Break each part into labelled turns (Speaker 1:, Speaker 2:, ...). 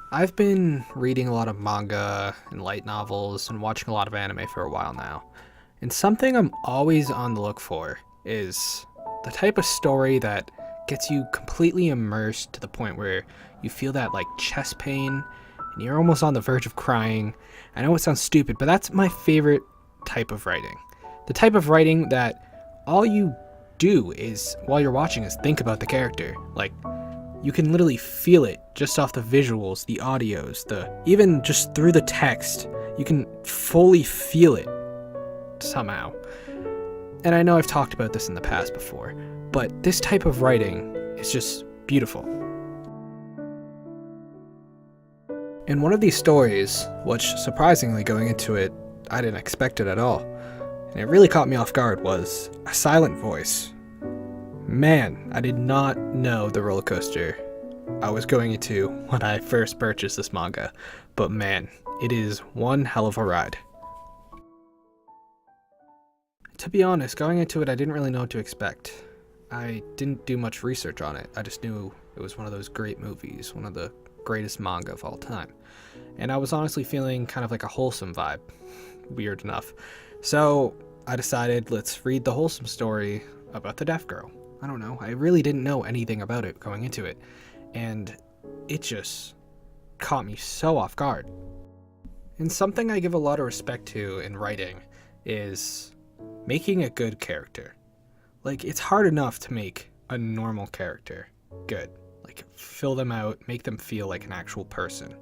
Speaker 1: I've been reading a lot of manga and light novels and watching a lot of anime for a while now. And something I'm always on the look for is the type of story that gets you completely immersed to the point where you feel that like chest pain and you're almost on the verge of crying. I know it sounds stupid, but that's my favorite type of writing. The type of writing that all you do is while you're watching is think about the character. Like you can literally feel it just off the visuals, the audios, the even just through the text. You can fully feel it somehow. And I know I've talked about this in the past before, but this type of writing is just beautiful. In one of these stories, which surprisingly going into it, I didn't expect it at all, and it really caught me off guard, was A Silent Voice. Man, I did not know the roller coaster I was going into when I first purchased this manga, but man, it is one hell of a ride. To be honest, going into it, I didn't really know what to expect. I didn't do much research on it. I just knew it was one of those great movies, one of the greatest manga of all time. And I was honestly feeling kind of like a wholesome vibe, weird enough. So I decided, let's read the wholesome story about the deaf girl. I don't know, I really didn't know anything about it going into it, and it just caught me so off guard. And something I give a lot of respect to in writing is making a good character. Like, it's hard enough to make a normal character good. Like, fill them out, make them feel like an actual person.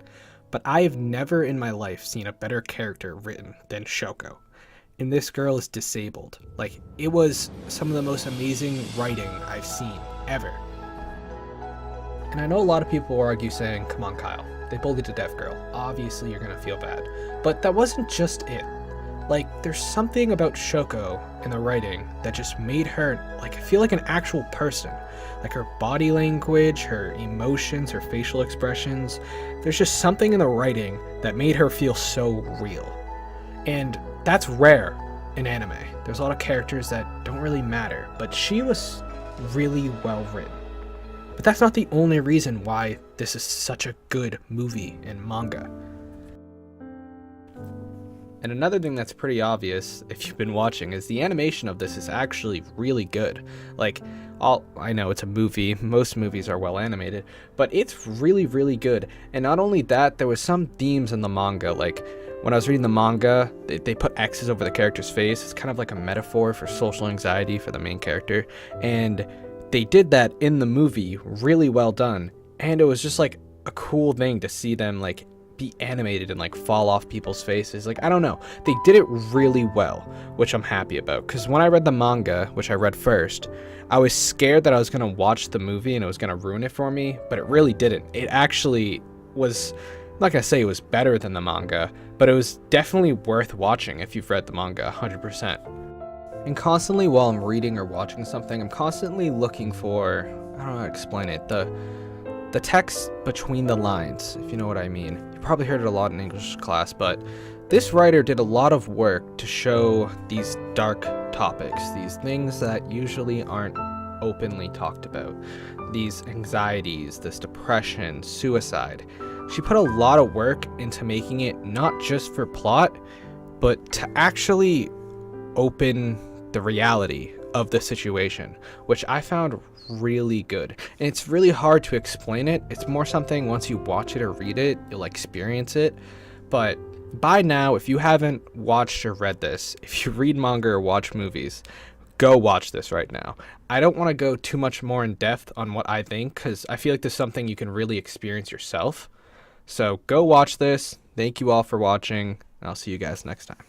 Speaker 1: But I have never in my life seen a better character written than Shoko. And this girl is disabled. Like, it was some of the most amazing writing I've seen ever. And I know a lot of people will argue saying, come on Kyle, they bullied a deaf girl. Obviously you're gonna feel bad. But that wasn't just it. Like, there's something about Shoko in the writing that just made her, like, feel like an actual person. Like, her body language, her emotions, her facial expressions. There's just something in the writing that made her feel so real. And that's rare in anime. There's a lot of characters that don't really matter, but she was really well written. But that's not the only reason why this is such a good movie and manga. And another thing that's pretty obvious if you've been watching is the animation of this is actually really good. Like, I know it's a movie, most movies are well animated, but it's really, really good. And not only that, there was some themes in the manga. Like, when I was reading the manga, they put X's over the character's face. It's kind of like a metaphor for social anxiety for the main character. And they did that in the movie really well done. And it was just like a cool thing to see them like be animated and like fall off people's faces. Like, I don't know, they did it really well, which I'm happy about, because when I read the manga, which I read first, I was scared that I was going to watch the movie and it was going to ruin it for me, but it really didn't. It actually was, I'm not going to say it was better than the manga, but it was definitely worth watching if you've read the manga 100%. And constantly while I'm reading or watching something, I'm constantly looking for, I don't know how to explain it, the text between the lines, if you know what I mean. You probably heard it a lot in English class, but this writer did a lot of work to show these dark topics, these things that usually aren't openly talked about, these anxieties, this depression, suicide. She put a lot of work into making it not just for plot, but to actually open the reality of the situation, which I found really good. And it's really hard to explain it. It's more something once you watch it or read it, you'll experience it. But by now, if you haven't watched or read this, if you read manga or watch movies, go watch this right now. I don't want to go too much more in depth on what I think, because I feel like this is something you can really experience yourself. So go watch this. Thank you all for watching, and I'll see you guys next time.